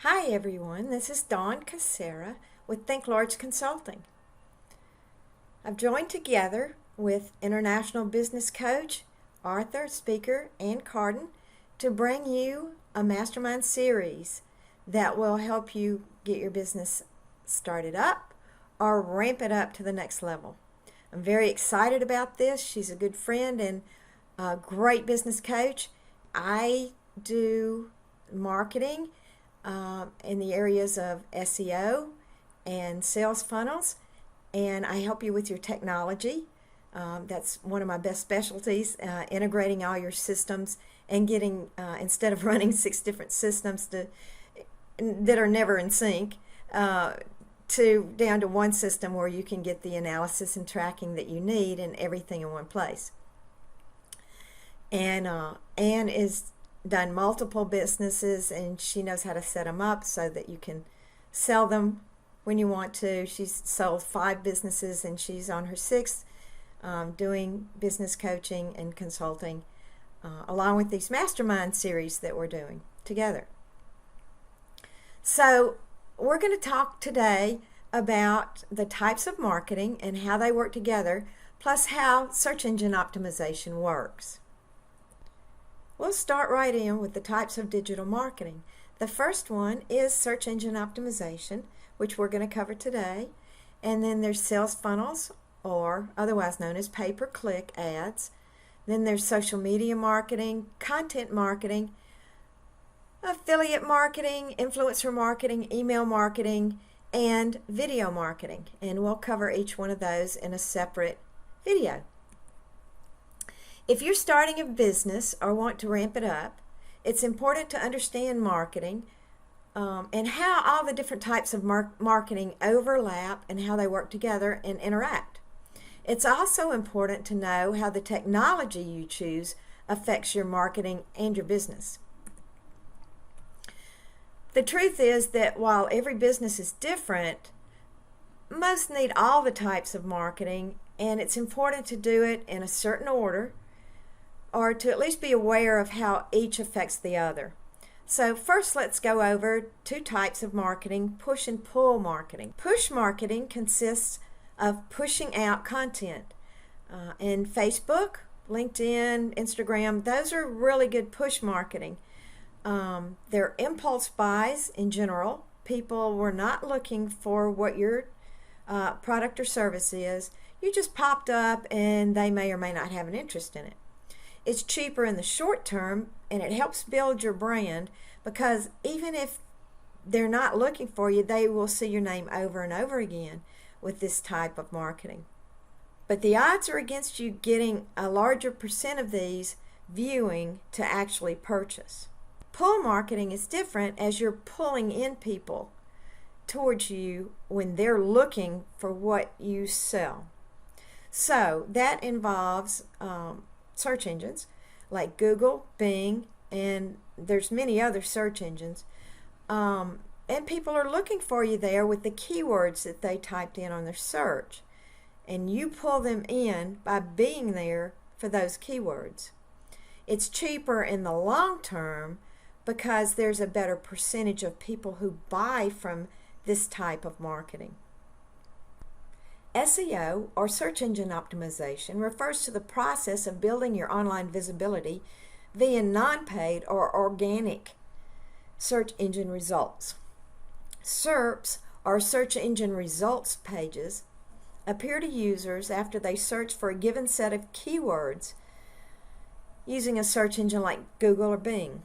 Hi everyone, this is Dawn Casera with Think Large Consulting. I've joined together with international business coach, author, speaker, Ann Carden to bring you a Mastermind Series that will help you get your business started up or ramp it up to the next level. I'm very excited about this. She's a good friend and a great business coach. I do marketing in the areas of SEO and sales funnels, and I help you with your technology. That's one of my best specialties, integrating all your systems and getting, instead of running 6 different systems that are never in sync, down to one system where you can get the analysis and tracking that you need and everything in one place. And Anne is done multiple businesses, and she knows how to set them up so that you can sell them when you want to. She's sold 5 businesses, and she's on her 6th, doing business coaching and consulting, along with these Mastermind series that we're doing together. So we're going to talk today about the types of marketing and how they work together, plus how search engine optimization works. We'll start right in with the types of digital marketing. The first one is search engine optimization, which we're going to cover today. And then there's sales funnels, or otherwise known as pay-per-click ads. Then there's social media marketing, content marketing, affiliate marketing, influencer marketing, email marketing, and video marketing. And we'll cover each one of those in a separate video. If you're starting a business or want to ramp it up, it's important to understand marketing and how all the different types of marketing overlap and how they work together and interact. It's also important to know how the technology you choose affects your marketing and your business. The truth is that while every business is different, most need all the types of marketing, and it's important to do it in a certain order, or to at least be aware of how each affects the other. So first, let's go over 2 types of marketing: push and pull marketing. Push marketing consists of pushing out content. And Facebook, LinkedIn, Instagram, those are really good push marketing. They're impulse buys in general. People were not looking for what your product or service is. You just popped up and they may or may not have an interest in it. It's cheaper in the short term, and it helps build your brand, because even if they're not looking for you, they will see your name over and over again with this type of marketing. But the odds are against you getting a larger percent of these viewing to actually purchase. Pull marketing is different, as you're pulling in people towards you when they're looking for what you sell. So that involves search engines like Google, Bing, and there's many other search engines. And people are looking for you there with the keywords that they typed in on their search. And you pull them in by being there for those keywords. It's cheaper in the long term because there's a better percentage of people who buy from this type of marketing. SEO, or search engine optimization, refers to the process of building your online visibility via non-paid or organic search engine results. SERPs, or search engine results pages, appear to users after they search for a given set of keywords using a search engine like Google or Bing.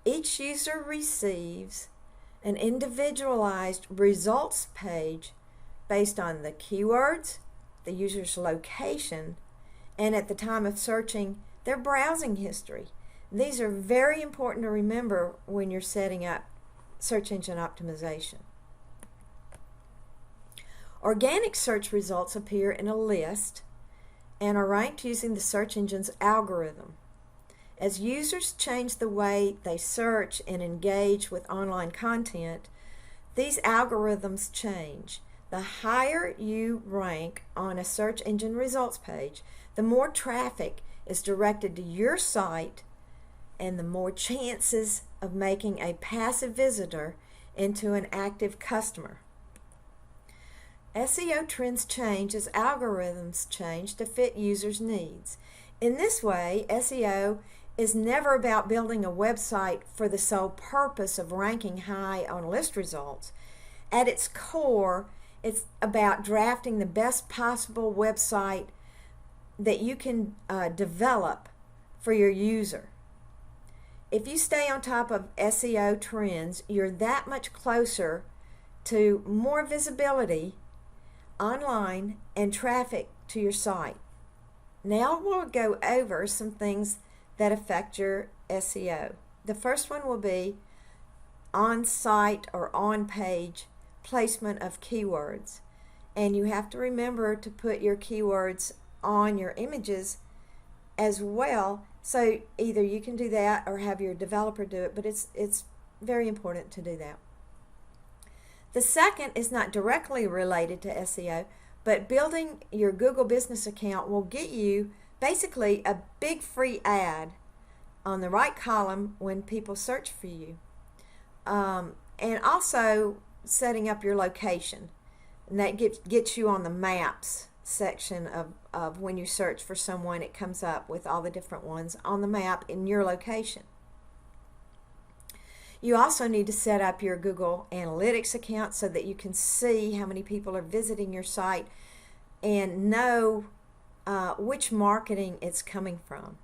Each user receives an individualized results page based on the keywords, the user's location, and at the time of searching, their browsing history. These are very important to remember when you're setting up search engine optimization. Organic search results appear in a list and are ranked using the search engine's algorithm. As users change the way they search and engage with online content, these algorithms change. The higher you rank on a search engine results page, the more traffic is directed to your site and the more chances of making a passive visitor into an active customer. SEO trends change as algorithms change to fit users' needs. In this way, SEO is never about building a website for the sole purpose of ranking high on list results. At its core, it's about drafting the best possible website that you can develop for your user. If you stay on top of SEO trends, you're that much closer to more visibility online and traffic to your site. Now we'll go over some things that affect your SEO. The first one will be on-site or on-page placement of keywords. And you have to remember to put your keywords on your images as well. So either you can do that or have your developer do it, but it's very important to do that. The second is not directly related to SEO, but building your Google business account will get you basically a big free ad on the right column when people search for you. And also setting up your location. And that gets you on the maps section of when you search for someone, it comes up with all the different ones on the map in your location. You also need to set up your Google Analytics account so that you can see how many people are visiting your site and know which marketing it's coming from.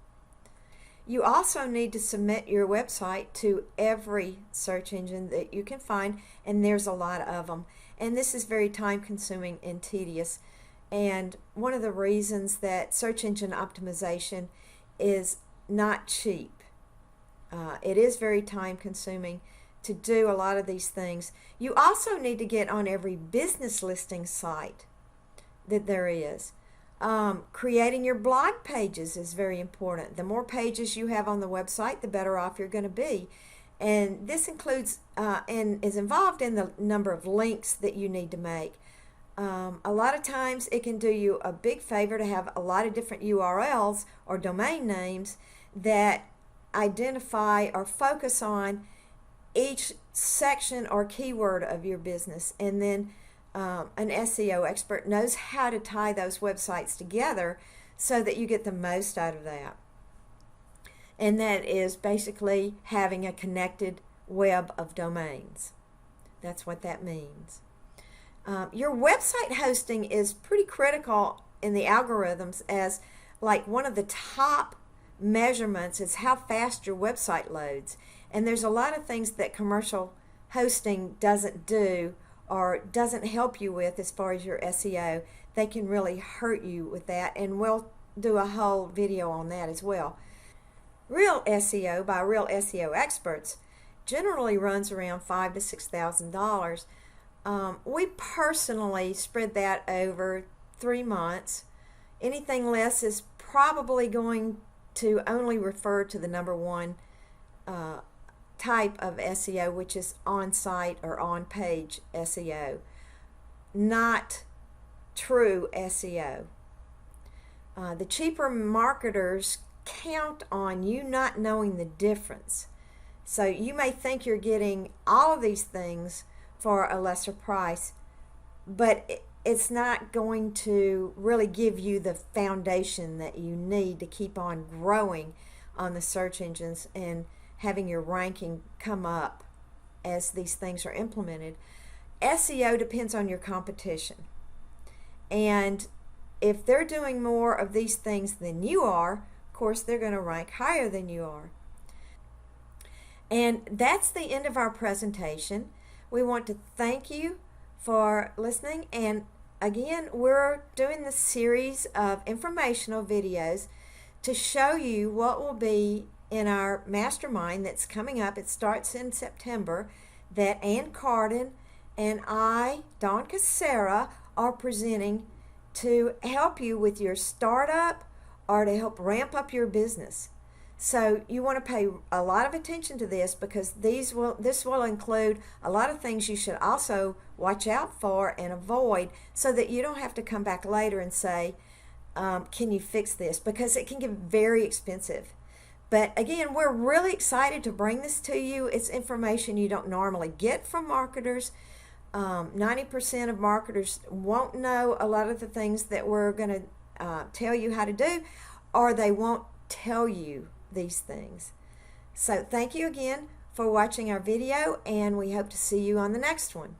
You also need to submit your website to every search engine that you can find, and there's a lot of them. And this is very time consuming and tedious. And one of the reasons that search engine optimization is not cheap. It is very time consuming to do a lot of these things. You also need to get on every business listing site that there is. Creating your blog pages is very important. The more pages you have on the website, the better off you're going to be. And this includes and is involved in the number of links that you need to make. A lot of times it can do you a big favor to have a lot of different URLs or domain names that identify or focus on each section or keyword of your business, and then an SEO expert knows how to tie those websites together so that you get the most out of that. And that is basically having a connected web of domains. That's what that means. Your website hosting is pretty critical in the algorithms, as like one of the top measurements is how fast your website loads. And there's a lot of things that commercial hosting doesn't do or doesn't help you with as far as your SEO. They can really hurt you with that, and we'll do a whole video on that as well. Real SEO by real SEO experts generally runs around $5,000 to $6,000. We personally spread that over 3 months. Anything less is probably going to only refer to the number one type of SEO, which is on-site or on-page SEO, not true SEO. The cheaper marketers count on you not knowing the difference. So you may think you're getting all of these things for a lesser price, but it's not going to really give you the foundation that you need to keep on growing on the search engines and having your ranking come up as these things are implemented. SEO depends on your competition. And if they're doing more of these things than you are, of course they're going to rank higher than you are. And that's the end of our presentation. We want to thank you for listening, and again, we're doing this series of informational videos to show you what will be in our mastermind that's coming up. It starts in September, that Ann Carden and I, Dawn Casera, are presenting to help you with your startup or to help ramp up your business. So you want to pay a lot of attention to this, because this will include a lot of things you should also watch out for and avoid, so that you don't have to come back later and say, can you fix this? Because it can get very expensive. But again, we're really excited to bring this to you. It's information you don't normally get from marketers. 90% of marketers won't know a lot of the things that we're going to tell you how to do, or they won't tell you these things. So thank you again for watching our video, and we hope to see you on the next one.